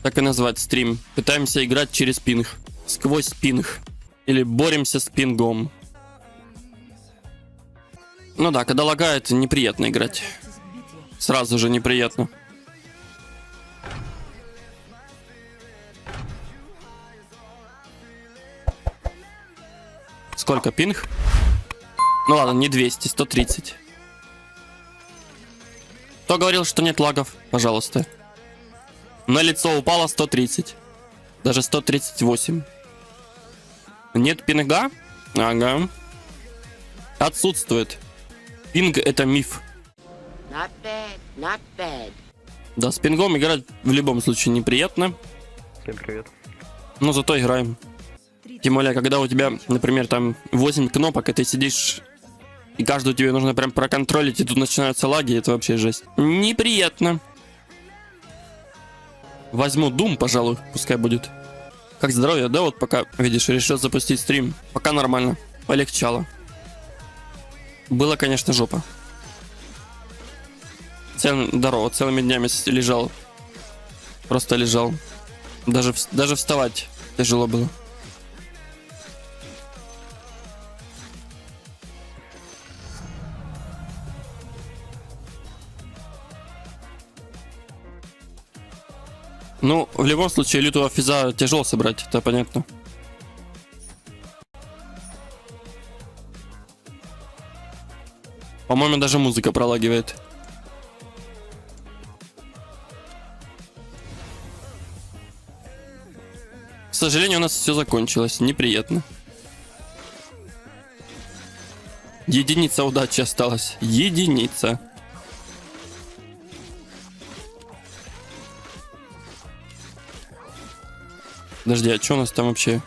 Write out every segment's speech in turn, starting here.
Так и назвать стрим. Пытаемся играть через пинг. Сквозь пинг. Или боремся с пингом. Ну да, когда лагает, неприятно играть. Сразу же неприятно. Сколько пинг? Ну ладно, не 200, 130. Кто говорил, что нет лагов? Пожалуйста. На лицо упало 130. Даже 138. Нет пинга? Ага. Отсутствует. Пинг — это миф. Not bad, not bad. Да, с пингом играть в любом случае неприятно. Всем привет. Но зато играем. Тем более, когда у тебя, например, там 8 кнопок, и ты сидишь, и каждую тебе нужно прям проконтролить, и тут начинаются лаги, это вообще жесть. Неприятно. Возьму Doom, пожалуй, пускай будет. Как здоровье, да, вот пока, видишь, решил запустить стрим. Пока нормально, полегчало. Было, конечно, жопа. Здорово, целыми днями лежал. Просто лежал. Даже вставать тяжело было. Ну, в любом случае, лютого физа тяжело собрать, это понятно. По-моему, даже музыка пролагивает. К сожалению, у нас все закончилось. Неприятно. Единица удачи осталась. Единица. Подожди, а что у нас там вообще?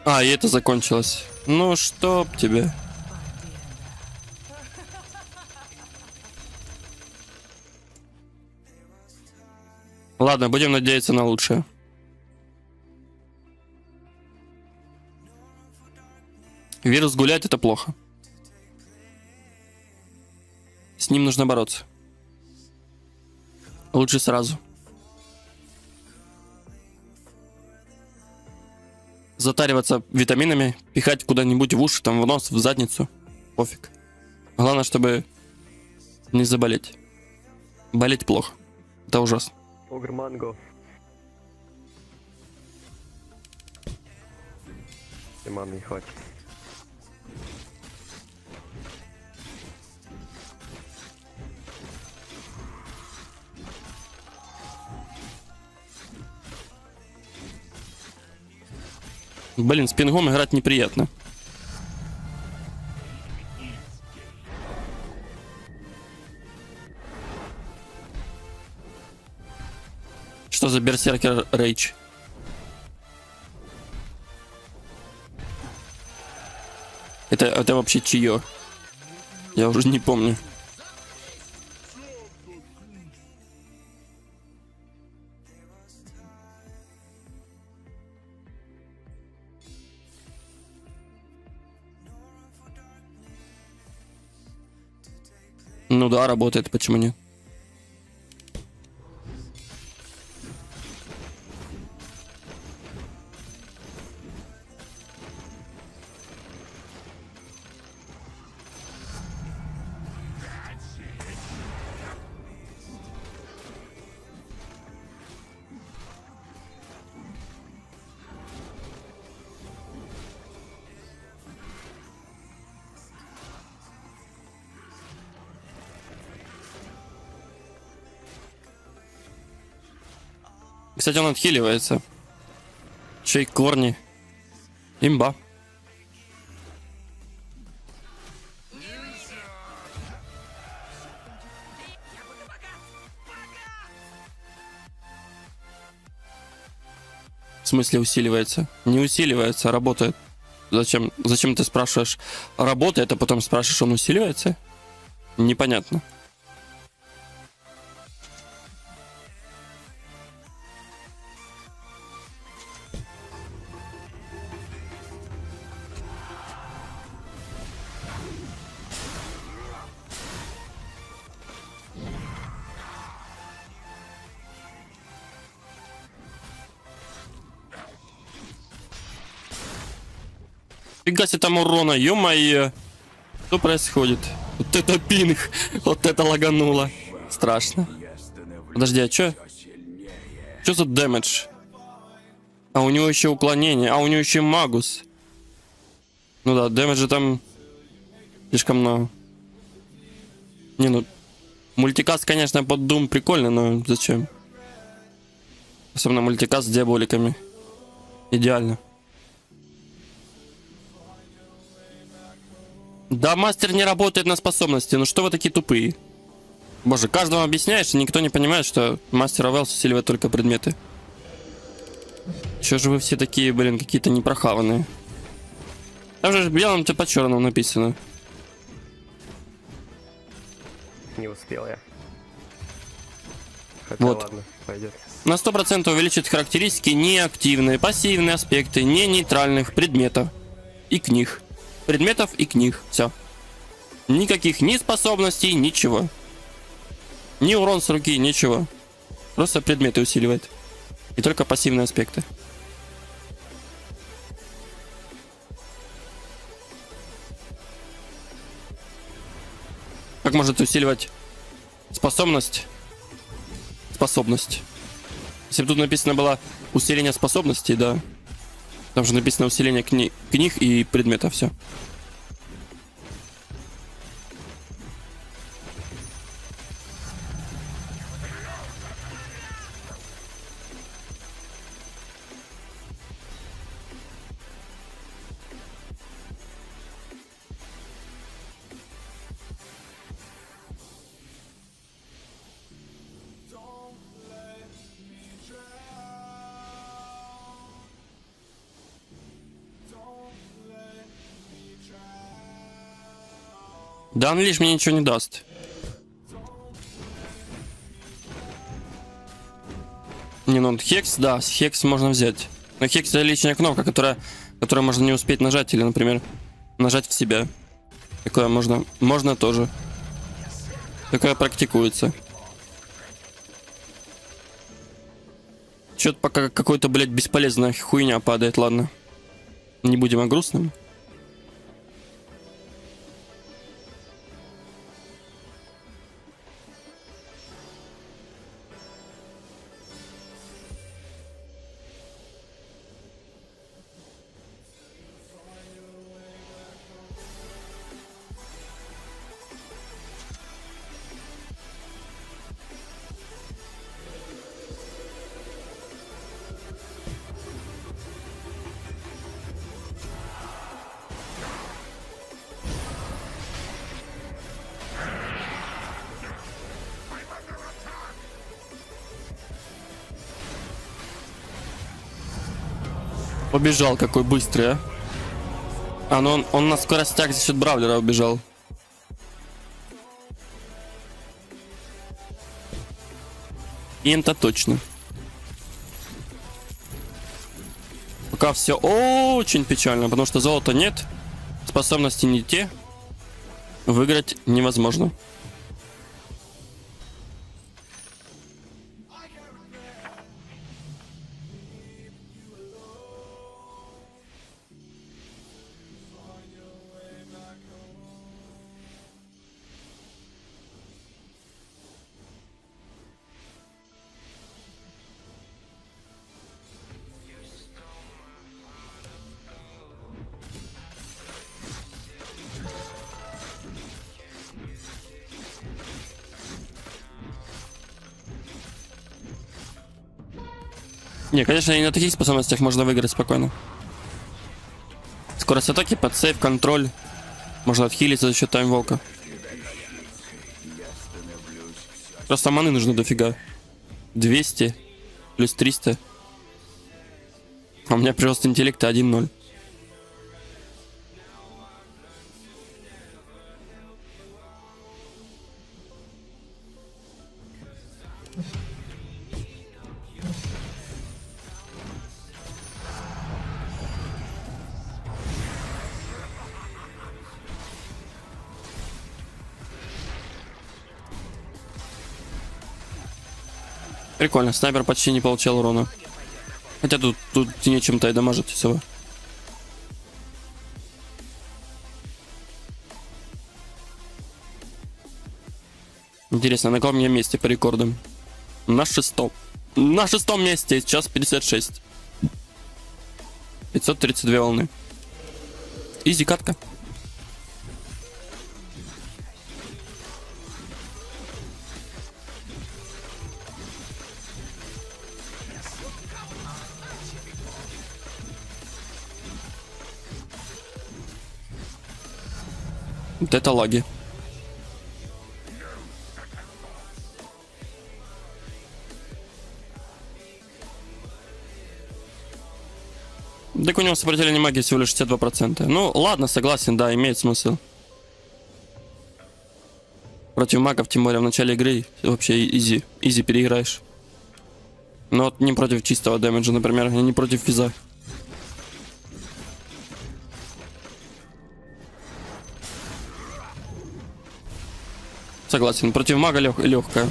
А, и это закончилось. Ну, чтоб тебе. Ладно, будем надеяться на лучшее. Вирус гулять — это плохо. С ним нужно бороться. Лучше сразу. Затариваться витаминами, пихать куда-нибудь в уши, там в нос, в задницу. Пофиг. Главное, чтобы не заболеть. Болеть плохо. Это ужасно. Огр манго. И маны не хватит. Блин, с пингом играть неприятно. Что за берсеркер рейдж? Это вообще чье? Я уже не помню. Ну да, работает, почему нет? Кстати, он отхиливается. Еще и корни. Имба. В смысле усиливается? Не усиливается, а работает. Зачем ты спрашиваешь, работает, а потом спрашиваешь, он усиливается? Непонятно. Нифига себе там урона, ё-моё. Что происходит? Вот это пинг. Вот это лагануло. Страшно. Подожди, а чё? Чё за дэмэдж? А у него еще уклонение. А у него еще магус. Ну да, дэмэджа там слишком много. Не, ну... Мультикаст, конечно, под Doom прикольно, но зачем? Особенно мультикаст с диаболиками. Идеально. Да, мастер не работает на способности. Ну что вы такие тупые? Боже, каждому объясняешь, и никто не понимает, что мастер Авелс усиливает только предметы. Чё же вы все такие, блин, какие-то непрохаванные? Там же белым по черному написано. Не успел я. Хотя Вот. ладно, пойдет. На 100% увеличит характеристики неактивные, пассивные аспекты, не нейтральных предметов и книг. Предметов и книг. Все. Никаких ни способностей, ничего. Ни урон с руки, ничего. Просто предметы усиливает. И только пассивные аспекты. Как может усиливать способность? Способность. Если бы тут написано было усиление способностей, да. Там же написано усиление книг и предметов, все. Да, он лишь мне ничего не даст. Не, ну Хекс, да, с Хекс можно взять. Но Хекс это личная кнопка, которую можно не успеть нажать, или, например, нажать в себя. Такое можно тоже. Такое практикуется. Чё-то пока какой-то, блядь, бесполезная хуйня падает, ладно. Не будем о грустном. Побежал, какой быстрый, а. А, ну он на скоростях за счет Бравлера убежал. И это точно. Пока все очень печально, потому что золота нет, способности не те, выиграть невозможно. Не, конечно, и на таких способностях можно выиграть спокойно. Скорость атаки, подсейв, контроль. Можно отхилиться за счет таймволка. Просто маны нужно дофига. 200 плюс 300. А у меня прирост интеллекта 1-0. Прикольно, снайпер почти не получал урона. Хотя тут нечем-то и дамажить особо. Интересно, на каком я месте по рекордам? На шестом. На шестом месте, сейчас 56. 532 волны. Изи катка. Вот это лаги. Так у него сопротивление магии всего лишь 62%. Ну, ладно, согласен, да, имеет смысл. Против магов, тем более в начале игры, вообще изи. Изи переиграешь. Но вот не против чистого дэмэджа, например, и не против физа. Согласен, против мага легкая.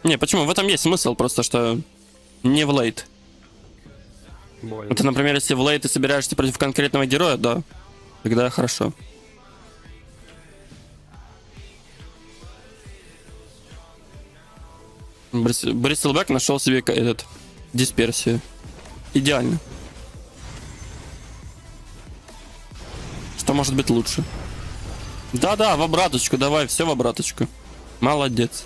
Не, почему? В этом есть смысл, просто что не в лейт. Больно. Это, например, если в лейт ты собираешься против конкретного героя, да, тогда хорошо. Бристлбэк нашел себе этот дисперсию. Идеально. Что может быть лучше? Да-да, в обраточку, давай, все в обраточку. Молодец.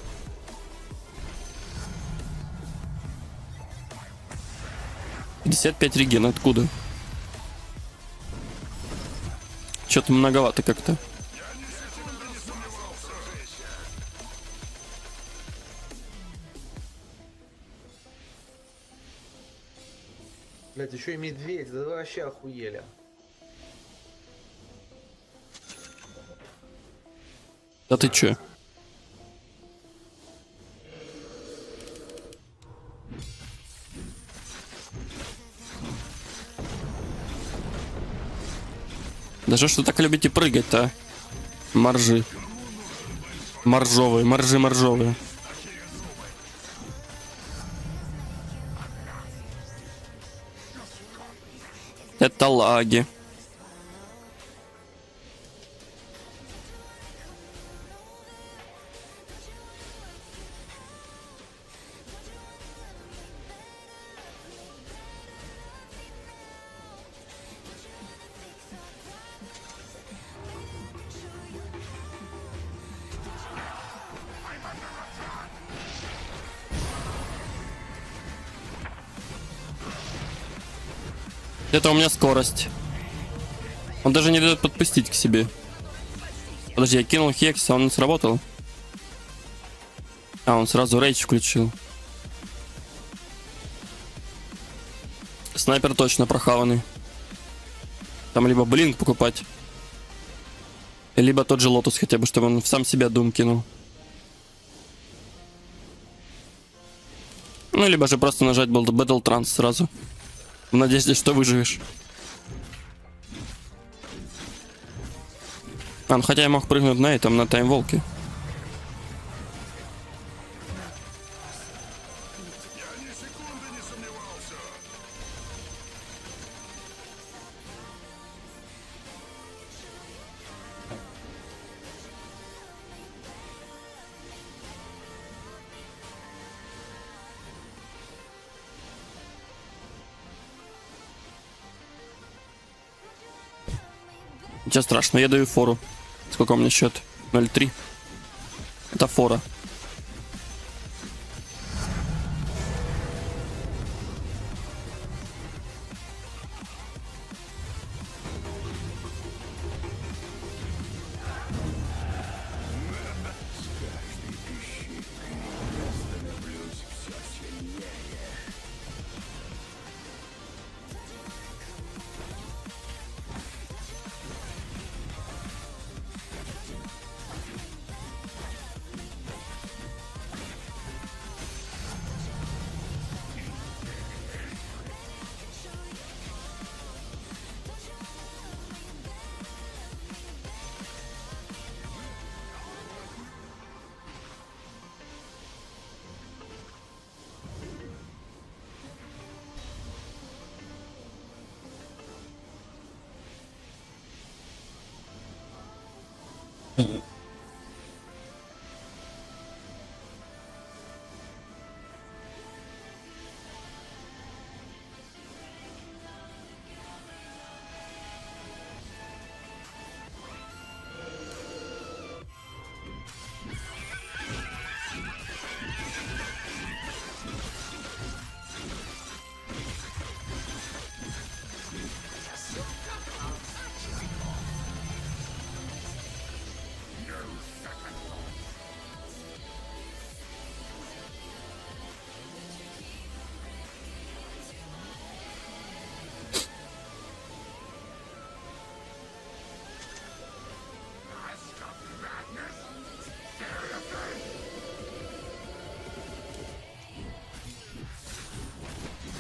$55 реген, откуда? Что-то многовато как-то. Блять, еще и медведь, да вы вообще охуели. Да ты чё? Да что ж вы так любите прыгать-то, а? Моржи. Моржовые, моржи-моржовые. Это лаги. Это у меня скорость. Он даже не дает подпустить к себе. Подожди, я кинул хекс, а он не сработал. А, он сразу рейдж включил. Снайпер точно прохаванный. Там либо блинк покупать, либо тот же лотус хотя бы, чтобы он сам себя дум кинул. Ну, либо же просто нажать был Battle Trance сразу. В надежде, что выживешь. А, ну хотя я мог прыгнуть на этом, на таймволке. Ничего страшного, я даю фору. Сколько у меня счет? 0,3. Это фора.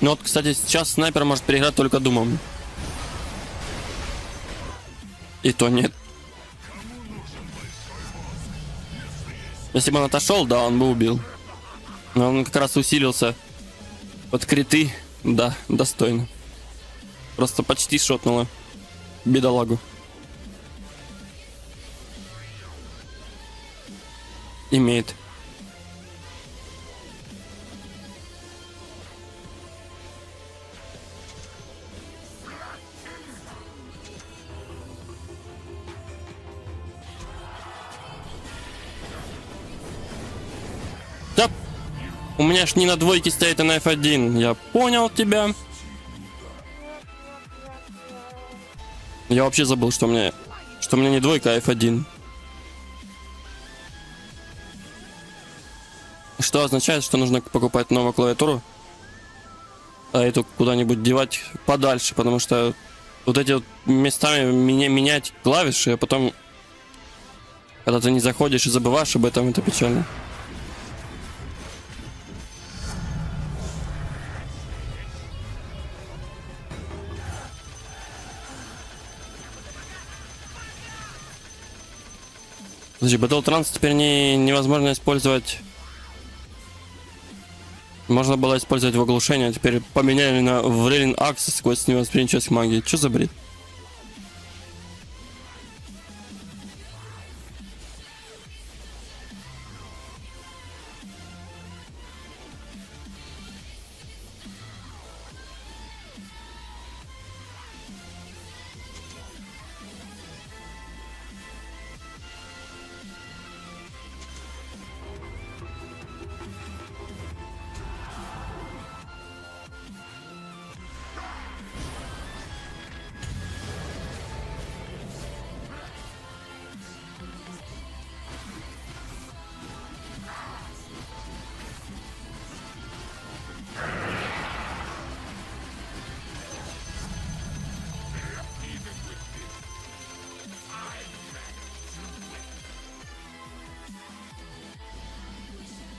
Ну вот, кстати, сейчас снайпер может переиграть только думом. И то нет. Если бы он отошел, да, он бы убил. Но он как раз усилился под криты. Да, достойно. Просто почти шотнуло бедолагу. Имеет. Да, у меня ж не на двойке стоит, а на F1. Я понял тебя. Я вообще забыл, что у меня не двойка, а F1. Что означает, что нужно покупать новую клавиатуру, а эту куда-нибудь девать подальше, потому что вот эти вот местами менять клавиши, а потом, когда ты не заходишь и забываешь об этом, это печально. Подожди, Battle Trance теперь невозможно использовать. Можно было использовать в оглушении, а теперь поменяли на Wailing Axe сквозь невосприимчивость к магии. Что за бред?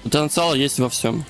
Потенциал есть во всем.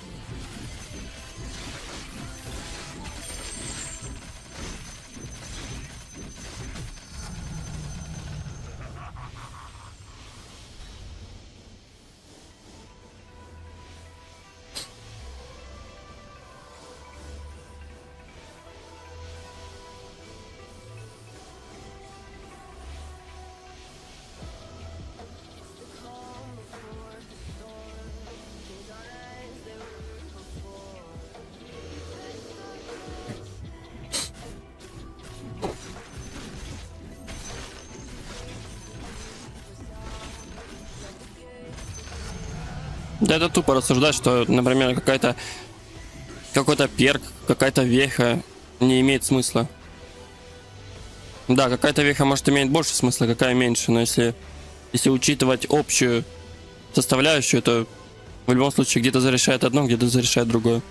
Да, это тупо рассуждать, что, например, какой-то перк, какая-то веха не имеет смысла. Да, какая-то веха может иметь больше смысла, какая меньше, но если учитывать общую составляющую, то в любом случае где-то зарешает одно, где-то зарешает другое.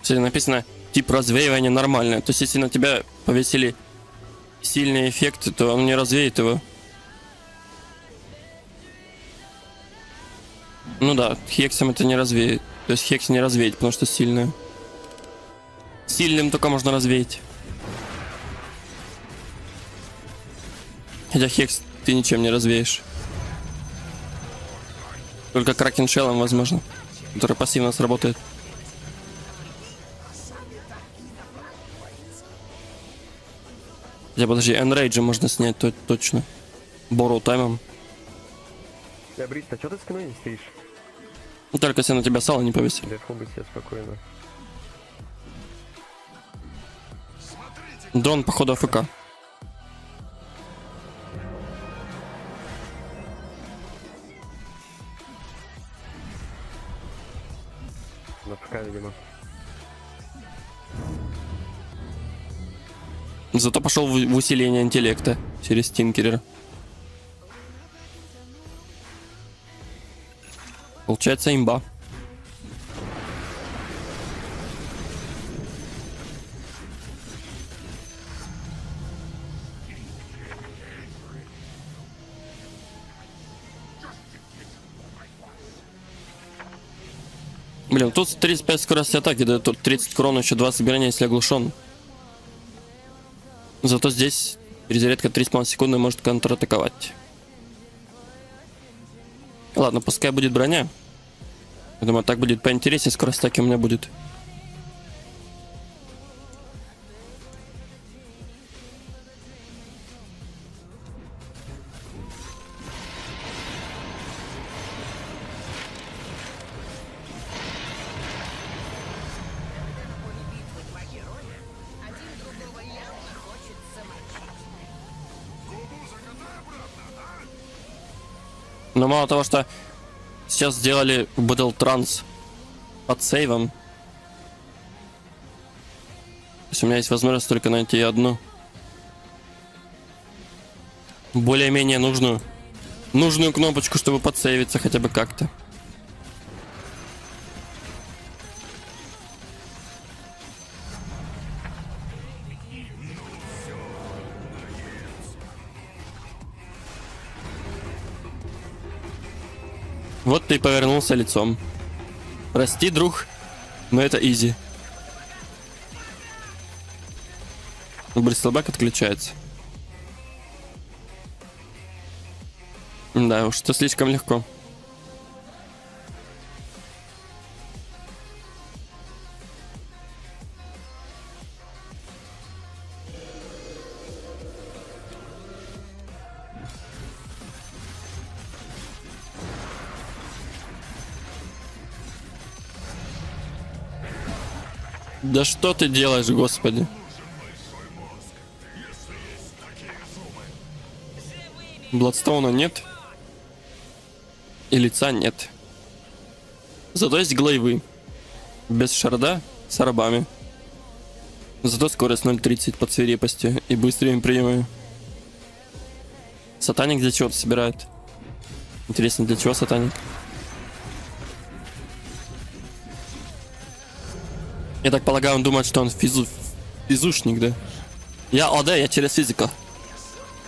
Кстати, написано тип развеивания нормальное. То есть, если на тебя повесили сильный эффект, то он не развеет его. Ну да, хексом это не развеет. То есть хекс не развеять, потому что сильная. Сильным только можно развеять. Хотя хекс ты ничем не развеешь. Только кракеншеллом, возможно, который пассивно сработает. Хотя подожди, энрейджа можно снять точно. Борроу таймом. Брис, а что ты спиной не стоишь? Ну, только если на тебя сало не повесили. Дефу бы себе спокойно. Дрон, походу, АФК. На ПК, видимо. Зато пошел в усиление интеллекта через Тинкерера. Получается имба. Блин, тут 35 скорости атаки, да тут 30 крон, еще 20 собирания, если оглушен. Зато здесь перезарядка 3,5 секунды может контратаковать. Ладно, пускай будет броня. Я думаю, так будет поинтереснее, скорость атаки у меня будет. Но мало того, что сейчас сделали Battle Trans под сейвом. То есть у меня есть возможность только найти одну. Более-менее нужную кнопочку, чтобы подсейвиться хотя бы как-то. Вот ты и повернулся лицом. Прости, друг, но это изи. Бристлбэк отключается. Да уж, это слишком легко. Да что ты делаешь, господи? Бладстоуна нет. И лица нет. Зато есть глейвы. Без шарда, с арбами. Зато скорость 0.30 по свирепости и быстрее приемы. Сатаник для чего-то собирает. Интересно, для чего сатаник? Я так полагаю, он думает, что он физушник, да? Я через физику.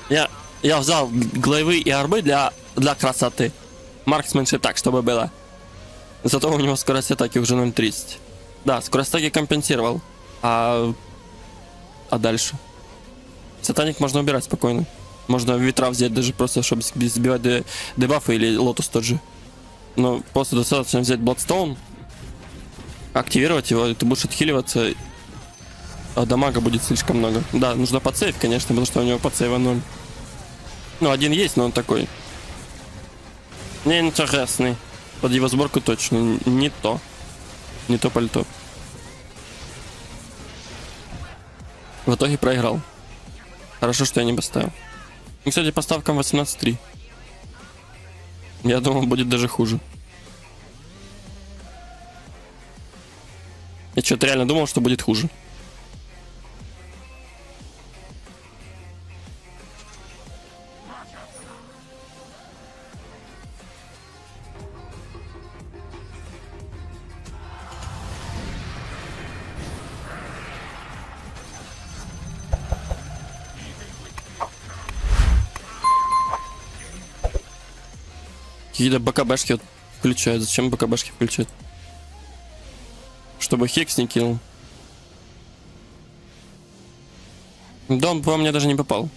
Я взял глейвы и арбы для красоты. Марксменшип так, чтобы было. Зато у него скорость атаки уже 0.30. Да, скорость атаки компенсировал. А дальше? Сатаник можно убирать спокойно. Можно ветра взять даже просто, чтобы сбивать дебафы или лотус тот же. Но просто достаточно взять Бладстоун, активировать его, и ты будешь отхиливаться, а дамага будет слишком много. Да, нужно подсейв, конечно, потому что у него подсейва 0. Ну, один есть, но он такой неинтересный. Под его сборку точно не то. Не то пальто. В итоге проиграл. Хорошо, что я не поставил. И, кстати, по ставкам 18-3. Я думал, будет даже хуже. Я что-то реально думал, что будет хуже. Какие-то БКБшки вот включают. Зачем БКБшки включать? Чтобы Хекс не кинул. Да, он по мне даже не попал.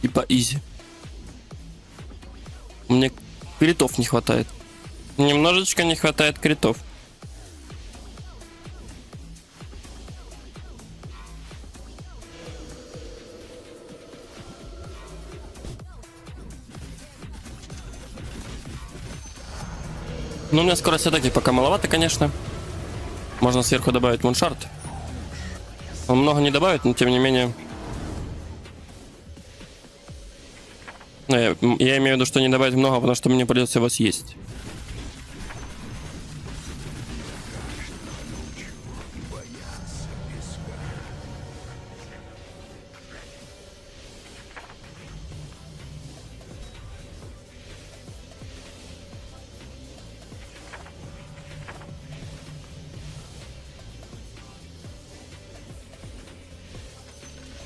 Типа изи. Мне критов не хватает. Немножечко не хватает критов. Ну, у меня скорость атаки пока маловато, конечно. Можно сверху добавить муншард. Он много не добавит, но тем не менее... Ну, я имею в виду, что не добавить много, потому что мне придется его съесть.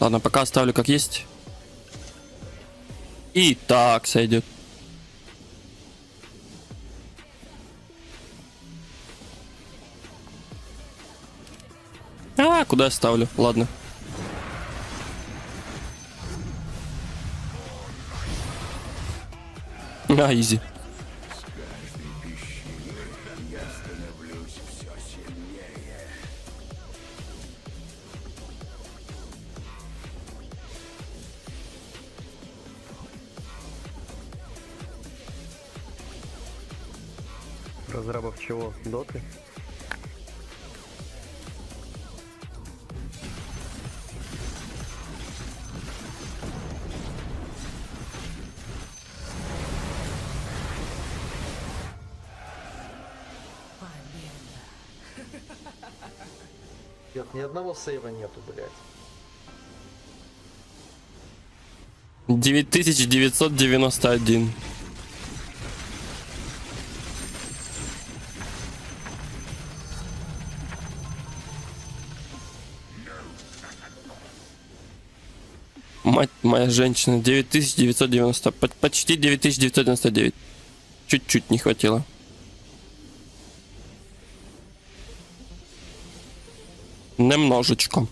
Ладно, пока оставлю как есть. И так сойдет. А, куда я ставлю? Ладно. Изи. Разрабов чего? Доты? Нет, ни одного сейва нету, блядь. 9991. Мать моя женщина, 9990, почти 9999. Чуть-чуть не хватило. Немножечко.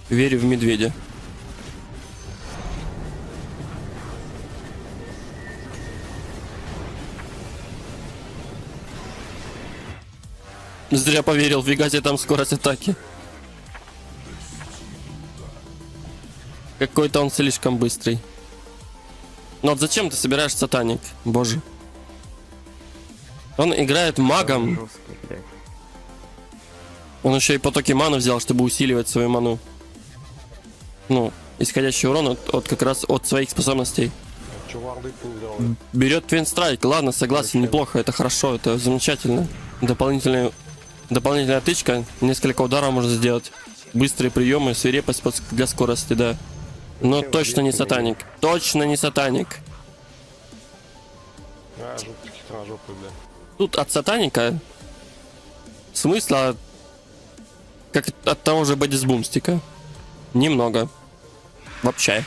Верю в медведя. Зря поверил, фига себе там скорость атаки. Какой-то он слишком быстрый. Ну вот зачем ты собираешь сатаник? Боже. Он играет магом. Жесткий, блядь. Он еще и потоки маны взял, чтобы усиливать свою ману. Ну, исходящий урон от как раз от своих способностей. Чуварды взял. Берет Твин Страйк, ладно, согласен, неплохо, это хорошо, это замечательно. Дополнительная тычка, несколько ударов можно сделать. Быстрые приемы, свирепость для скорости, да. Но точно не сатаник. Точно не сатаник. А, жопы, бля. Тут от сатаника смысла как от того же бодисбумстика. Немного. Вообще.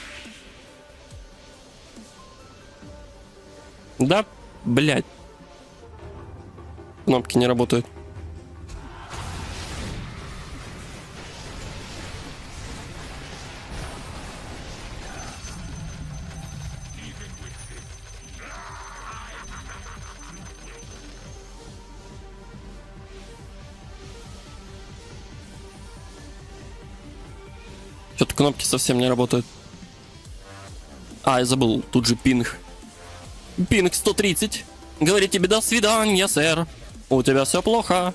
Да, блядь. Кнопки не работают. кнопки совсем не работают. А, я забыл, тут же пинг. Пинг 130. Говорит тебе до свидания, сэр. У тебя все плохо.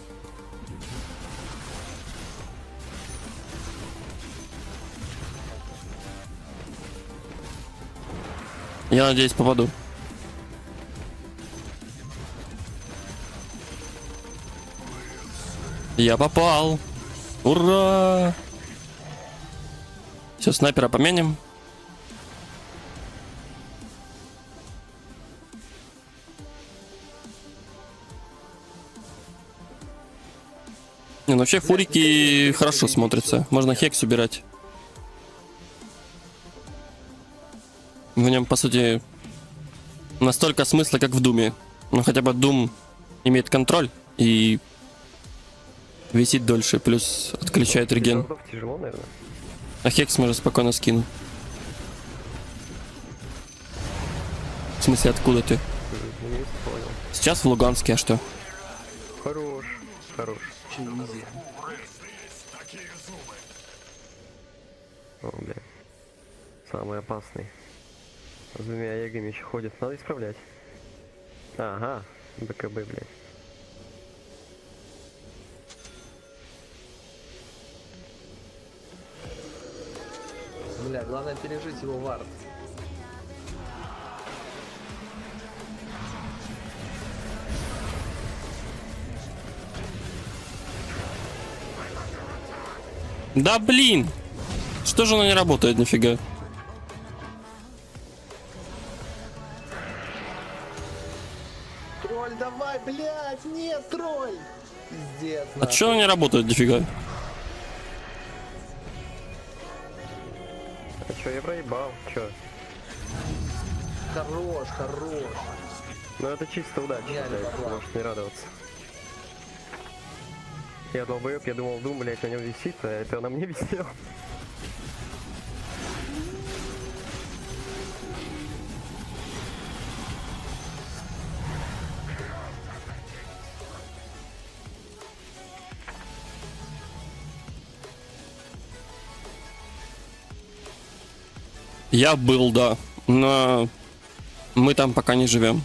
Я надеюсь, попаду. Я попал. Ура! Все, снайпера поменим. Не, ну вообще фурики хорошо смотрятся. Можно хекс убирать. В нем, по сути, настолько смысла, как в Думе. Ну, хотя бы Дум имеет контроль и висит дольше, плюс отключает реген. Тяжело, наверное. А хекс можно спокойно скинуть. В смысле, откуда ты? Не понял. Сейчас в Луганске, а что? Хорош, хорош. Очень изи. О, бля. Самый опасный. С двумя ягами еще ходит. Надо исправлять. Ага, БКБ, блядь. Бля, главное пережить его вард. Да блин! Что же оно не работает, нифига? Тролль, давай, блядь, нет, тролль! Пиздец, А чё оно не работает, нифига? А чё, я проебал? Чё? Хорош, хорош. Ну это чисто удача, Я не блядь. поплакал. Можешь не радоваться. Я долбоёб, я думал, Дум, блядь, на нем висит, а это на мне висел. Я был, да. Но мы там пока не живем.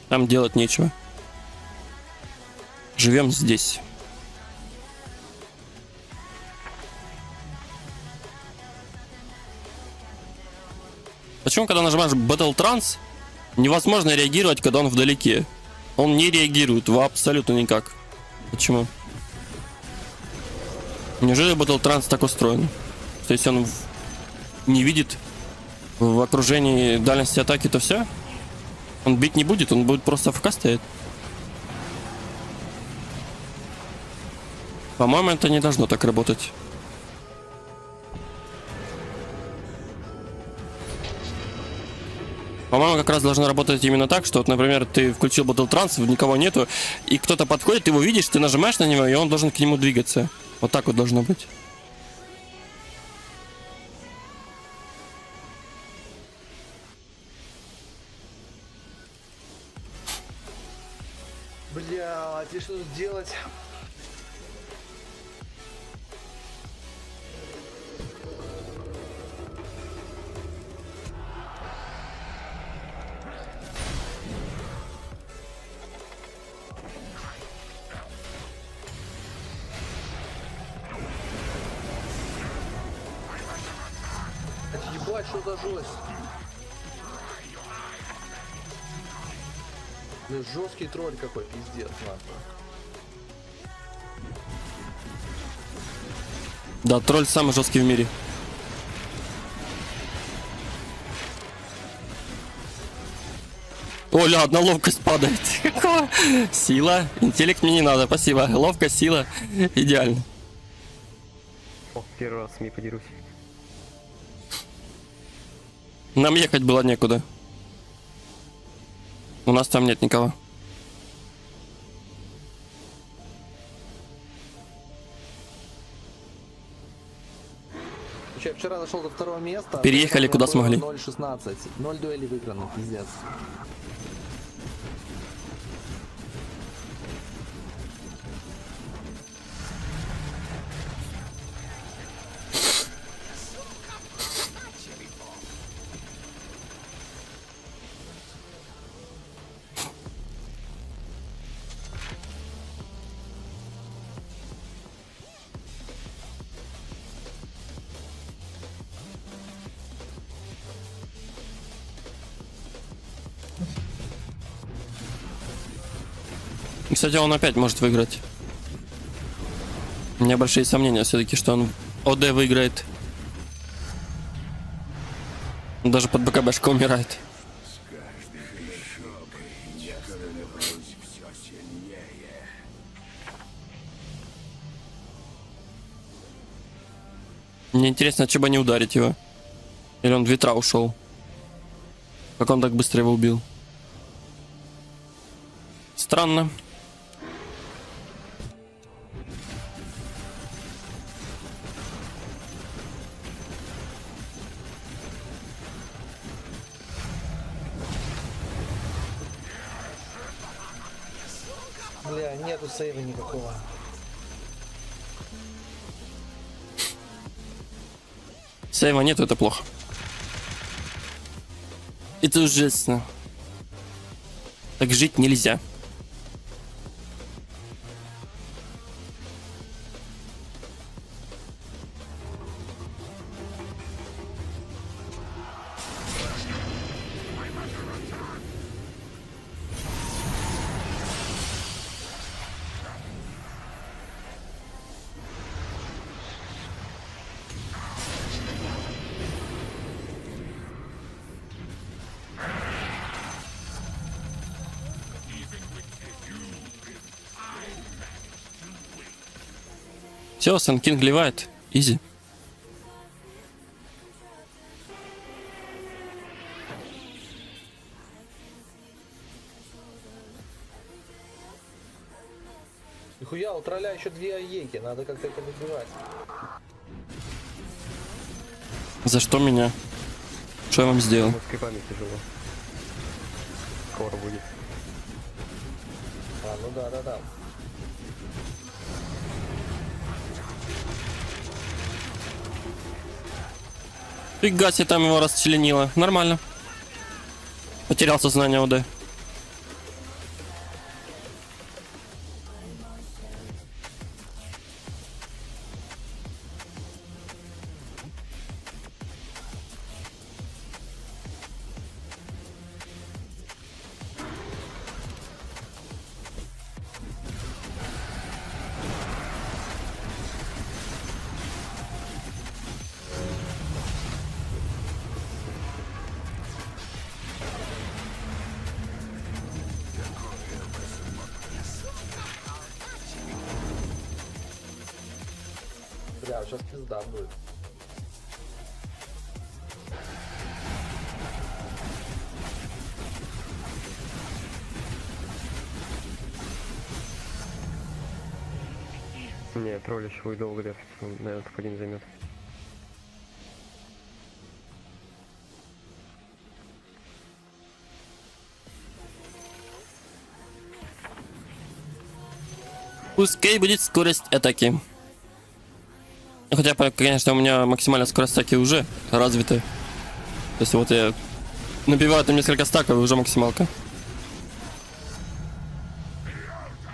Там делать нечего. Живем здесь. Почему, когда нажимаешь Battle Trance, невозможно реагировать, когда он вдалеке? Он не реагирует абсолютно никак. Почему? Неужели Battle Trance так устроен? Что если он не видит в окружении дальности атаки, то все? Он бить не будет, он будет просто АФК стоять. По-моему, это не должно так работать. По-моему, как раз должно работать именно так, что вот, например, ты включил Battle Trance, никого нету, и кто-то подходит, ты его видишь, ты нажимаешь на него, и он должен к нему двигаться. Вот так вот должно быть. Блядь, и что тут делать? Ебать, что за жесть? Ну, жесткий тролль какой, пиздец, нахуй. Да, тролль самый жесткий в мире. Оля, одна ловкость падает. Какого? Сила. Интеллект мне не надо, спасибо. Ловкость, сила. Идеально. О, первый раз с СМИ подерусь. Нам ехать было некуда. У нас там нет никого. Я вчера дошел до второго места. Переехали, у меня куда было смогли. 0.16. 0 дуэлей выигранных, пиздец. И, кстати, он опять может выиграть. У меня большие сомнения все-таки, что он ОД выиграет. Он даже под БКБшка умирает. Мне интересно, чего не ударить его. Или он в ветра ушел. Как он так быстро его убил? Странно. Бля, нету сейва никакого. Сейва нету, это плохо. Это ужасно. Так жить нельзя. Все, Сэн Кинг ливает. Изи. Нихуя, у тролля еще 2 аеки, надо как-то это выбивать. За что меня? Что я вам сделал? Мы с крипами тяжело. Скоро будет. А, ну да. Фига себе, там его расчленило. Нормально. Потерял сознание ОД. Бля, сейчас пизда будет. Не, тролль еще будет долго дефать. Он, наверное, топ-1 займет. Пускай будет скорость атаки. Хотя, конечно, у меня максимальная скорость атаки уже развита. То есть вот я набиваю там несколько стаков, и уже максималка.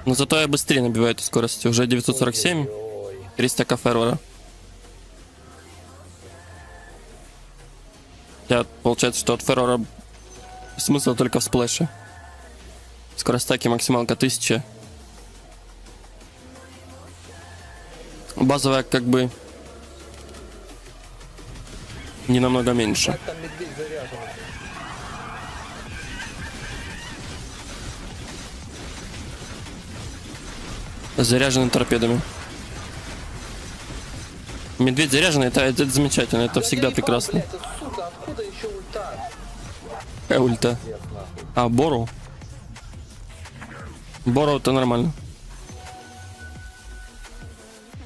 Но зато я быстрее набиваю эту скорость. Уже 947, Ой-ой-ой. 3 стака фервора. Я, получается, что от фервора смысл только в сплэше. Скорость атаки максималка 1000. Базовая как бы не намного меньше. Как там медведь заряжен? Заряженный торпедами. Медведь заряженный, это замечательно, это Я всегда не прекрасно. Блядь, это, сука, откуда еще ульта? Какая ульта? Пиздец, нахуй. А, Бору? Бору это нормально.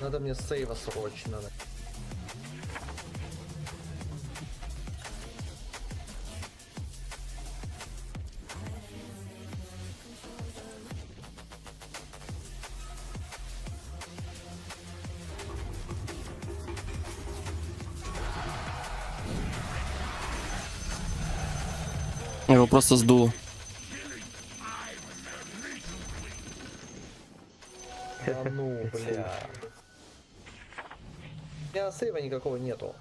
Надо мне сейва срочно. Его просто сдуло. Да ну, бля. У меня сейва никакого нету.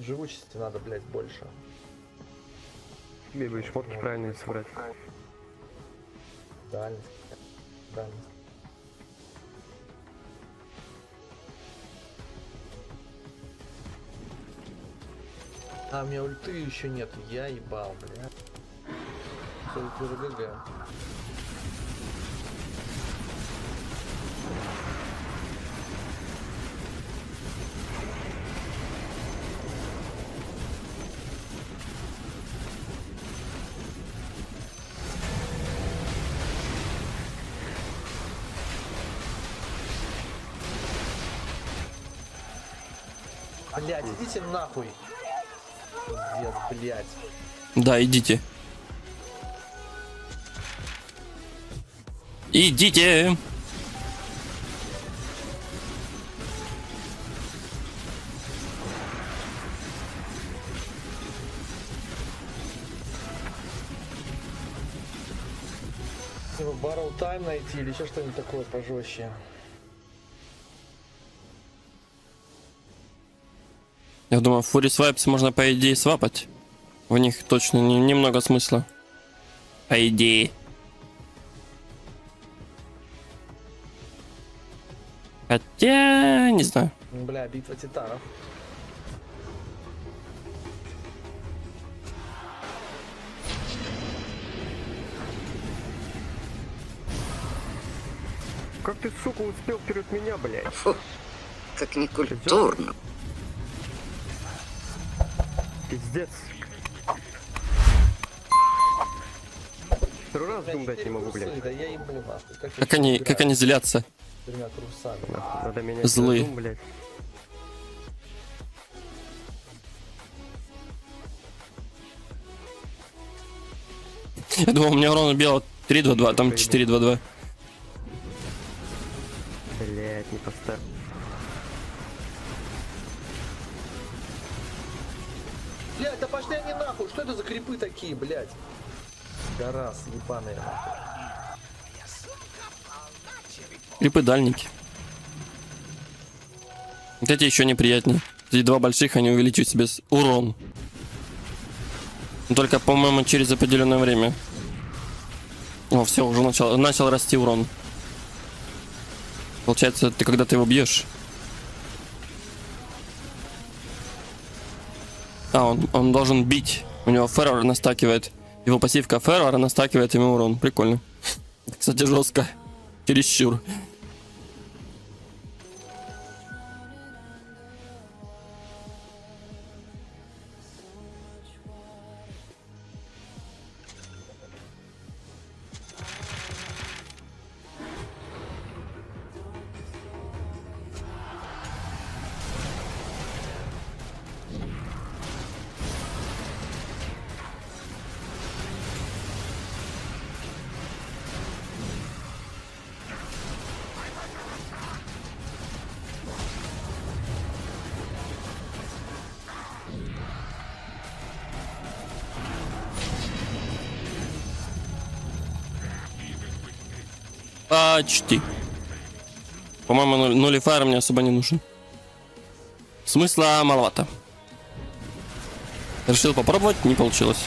Живучести надо, блять, больше. Тебе бы шмотки правильно собрать. Дальность. Правильно. А, у меня ульты еще нет. Я ебал, бля. Все, это ГГ. Блять, идите нахуй. Пиздец, блять. Да, идите. Идите. Типа баррел тайм найти или еще что-нибудь такое пожестче. Я думаю, Fury Swipes можно, по идее, свапать. В них точно немного смысла. По идее. Хотя, не знаю. Бля, битва титанов. Как ты, сука, успел вперед меня, блядь? Фу, как некультурно. Пиздец. Второй раз Блядь, дум дать не 4 могу, трусы, блядь. да я ебу нахуй. Я Как они злятся. с 4 трусами. Нахуй, надо менять Злые. дум, блядь. Я думал, у меня урон убил 3-2-2, там 4-2-2. Блядь, не поставил. Блядь, да пошли они нахуй, что это за крипы такие, блядь? Гарас, ебаные. Крипы дальники. Вот эти еще неприятнее. Эти два больших, они увеличивают себе урон. Но только, по-моему, через определенное время. О, все, уже начал расти урон. Получается, когда ты его бьешь. А, он должен бить. У него феррор настакивает. Его пассивка феррора настакивает ему урон. Прикольно. Кстати, жестко. Чересчур. Почти. По-моему, нулифайр мне особо не нужен. Смысла маловато. Решил попробовать, не получилось.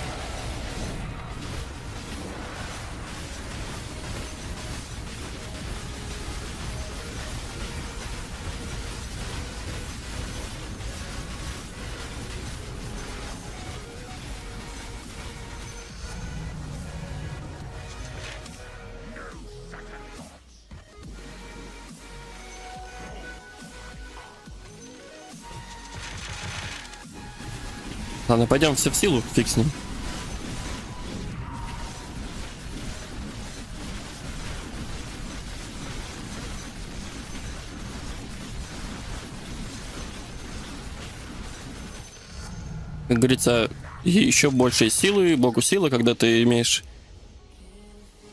Ладно, пойдем все в силу, фиг с ним. Как говорится, еще больше силы, богу силы, когда ты имеешь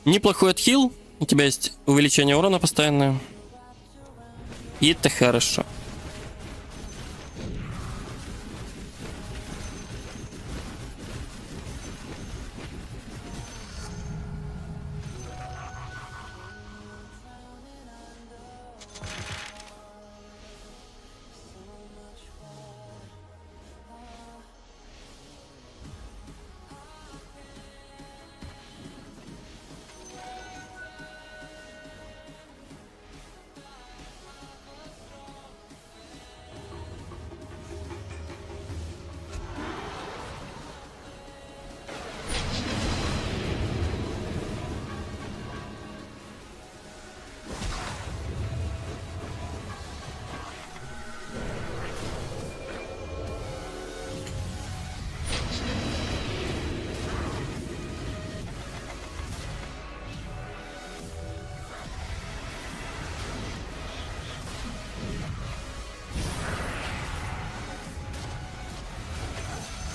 неплохой отхил, у тебя есть увеличение урона постоянное. И это хорошо.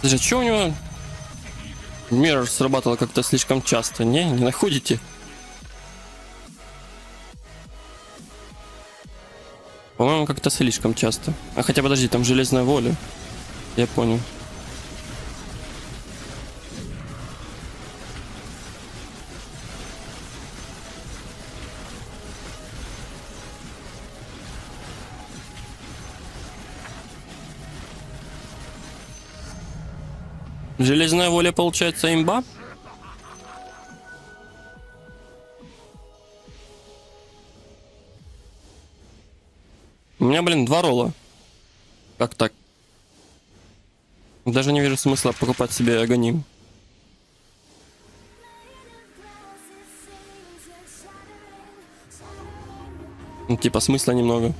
Подожди, что у него Mirror срабатывало как-то слишком часто? Не находите? По-моему, как-то слишком часто. А хотя, подожди, там железная воля. Я понял. Железная воля, получается, имба? У меня, блин, 2 ролла. Как так? Даже не вижу смысла покупать себе агоним. Ну, типа, смысла немного.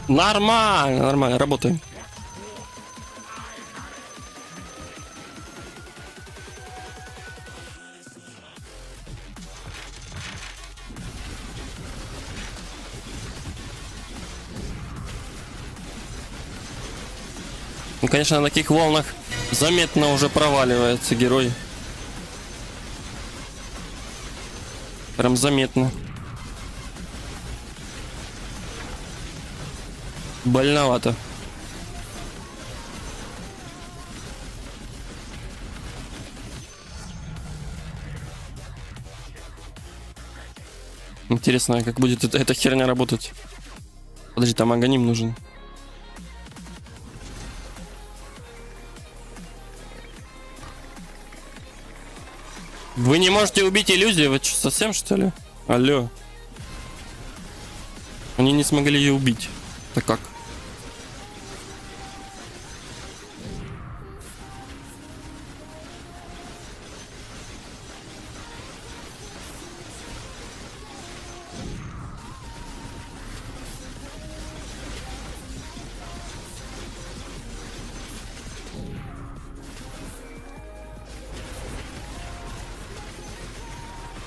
Нормально, нормально, работаем. Ну, конечно, на таких волнах заметно уже проваливается герой. Прям заметно. Больновато. Интересно, как будет эта херня работать. Подожди, там агоним нужен. Вы не можете убить иллюзию? Вы что, совсем, что ли? Алло. Они не смогли ее убить. Так как?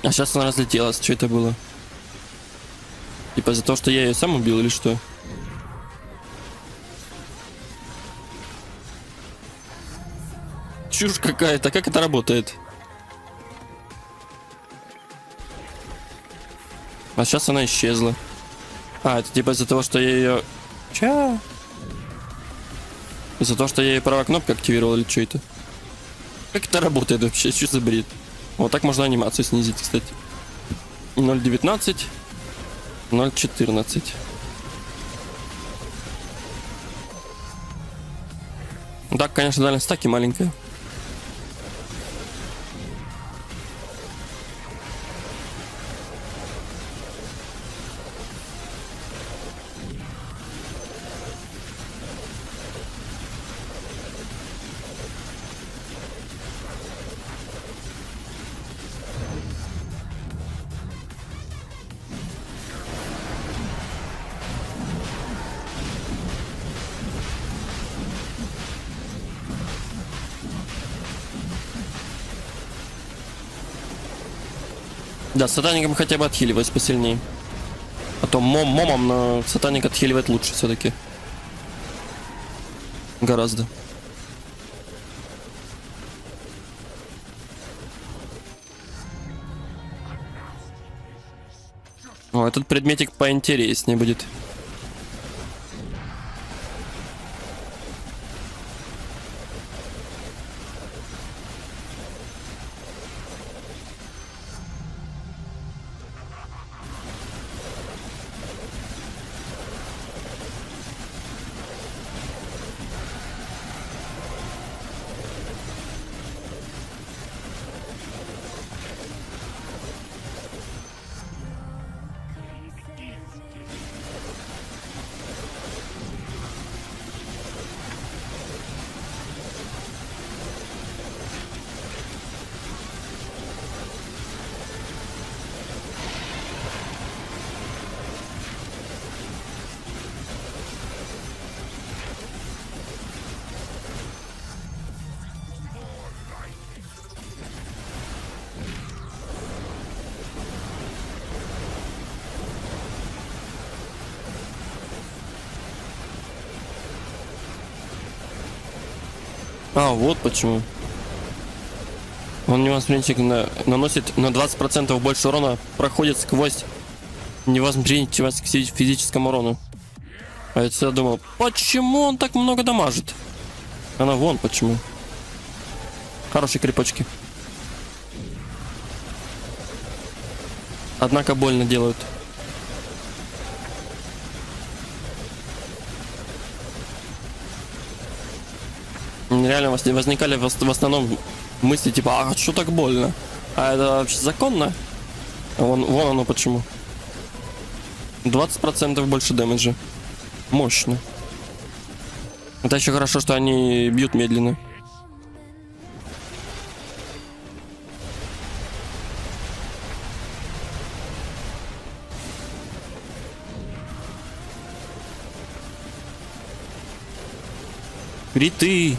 А сейчас она разлетелась. Что это было? Типа за то, что я ее сам убил или что? Чушь какая-то. Как это работает? А сейчас она исчезла. А, это типа из-за того, что я ее... Ча? Из-за того, что я ее правая кнопка активировал или что это? Как это работает вообще? Что за бред? Вот так можно анимацию снизить, кстати. 0.19, 0.14. Так, конечно, дальность стаки маленькая. Да, сатаником хотя бы отхиливать посильнее. А то момом, но сатаник отхиливает лучше все-таки. Гораздо. О, этот предметик поинтереснее будет. А, вот почему. Он невосприимчив наносит на 20% больше урона, проходит сквозь невосприимчивость к физическому урону. А я всегда думал, почему он так много дамажит? Она вон почему. Хорошие крепочки. Однако больно делают. Реально возникали в основном мысли типа, а что так больно? А это вообще законно? Вон оно почему. 20% больше дэмэджа. Мощно. Это еще хорошо, что они бьют медленно. Криты.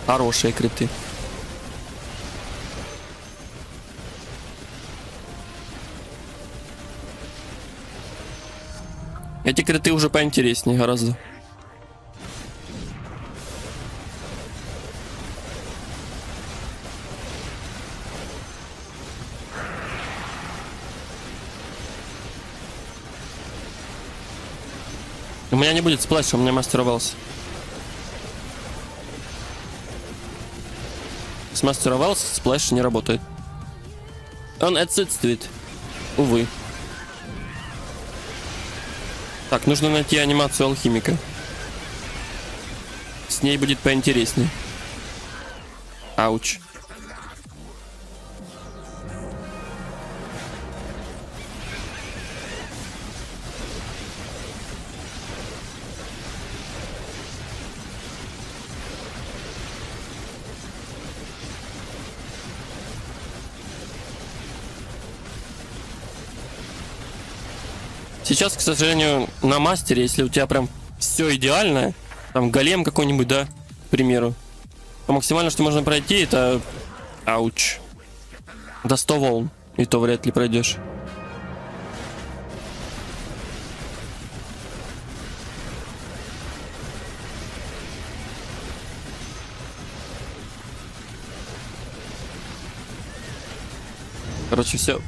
Хорошие криты. Эти криты уже поинтереснее гораздо. У меня не будет сплэша, у меня мастер Велс. С мастера Велс сплэш не работает. Он отсутствует. Увы. Так, нужно найти анимацию алхимика. С ней будет поинтереснее. Ауч. Сейчас, к сожалению, на мастере, если у тебя прям все идеально, там голем какой-нибудь, да, к примеру, то максимально, что можно пройти, это... Ауч. До 100 волн. И то вряд ли пройдешь. Короче, все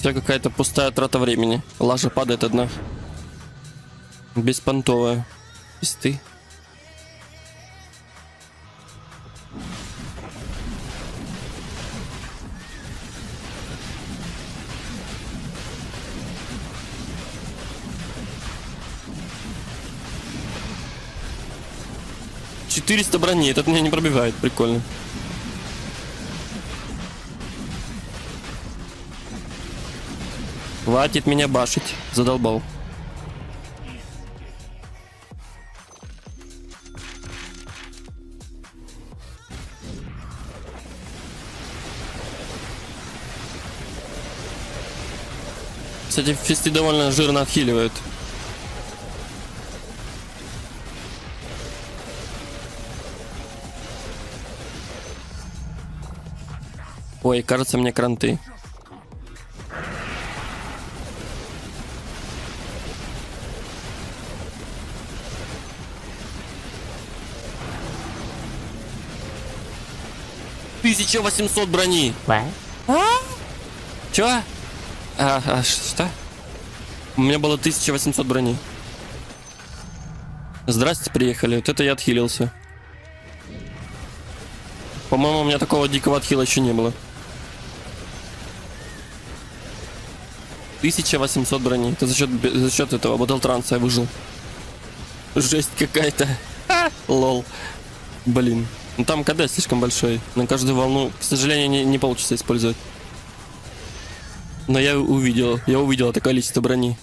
какая-то пустая трата времени. Лажа падает одна. Беспонтовая. Писты. «400 брони, этот меня не пробивает, прикольно. Хватит меня башить, задолбал. Кстати, фисты довольно жирно отхиливают. Ой, кажется, мне кранты. Тысяча 800 брони. Чё? Что? У меня было 1800 брони. Здрасте, приехали. Вот это я отхилился. По-моему, у меня такого дикого отхила еще не было. 1800 брони. Это за счет этого батлтранса я выжил. Жесть какая-то. Лол. Блин. Ну там КД слишком большой. На каждую волну, к сожалению, не получится использовать. Но я увидел это количество брони.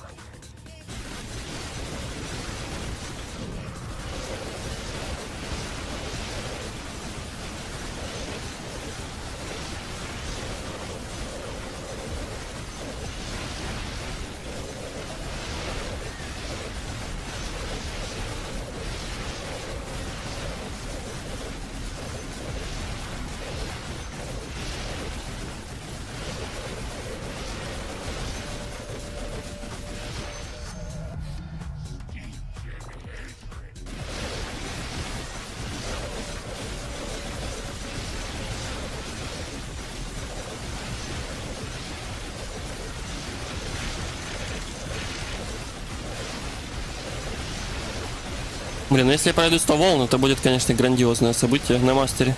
Блин, ну если я пройду 100 волн, это будет, конечно, грандиозное событие на мастере.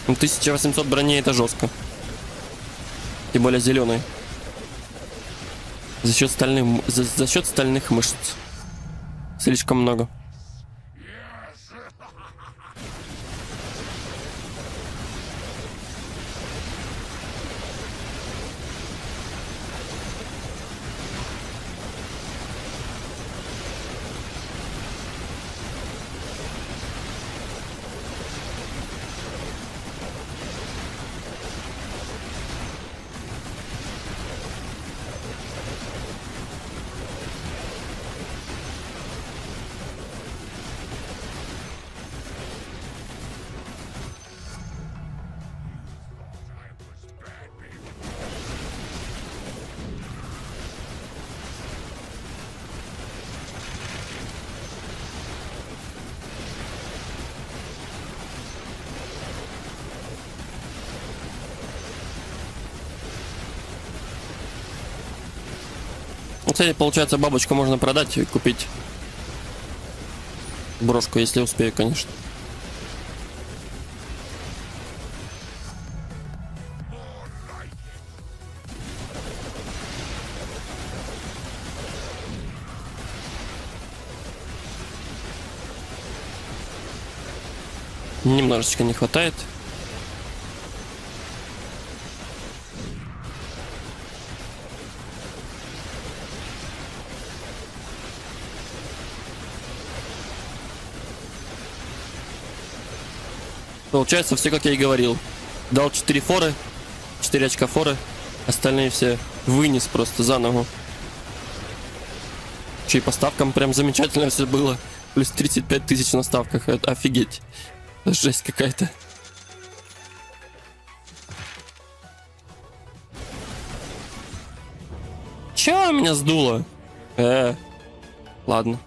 Ну, 1800 брони это жестко. Тем более зеленый. За счет за счет стальных мышц. Слишком много. Ну, кстати, получается, бабочку можно продать и купить брошку, если успею, конечно. Немножечко не хватает. Получается, все как я и говорил. Дал 4 форы, 4 очка форы, остальные все вынес просто за ногу. Че и по ставкам прям замечательно все было. Плюс 35 тысяч на ставках, это офигеть. Жесть какая-то. Чё меня сдуло? Ладно.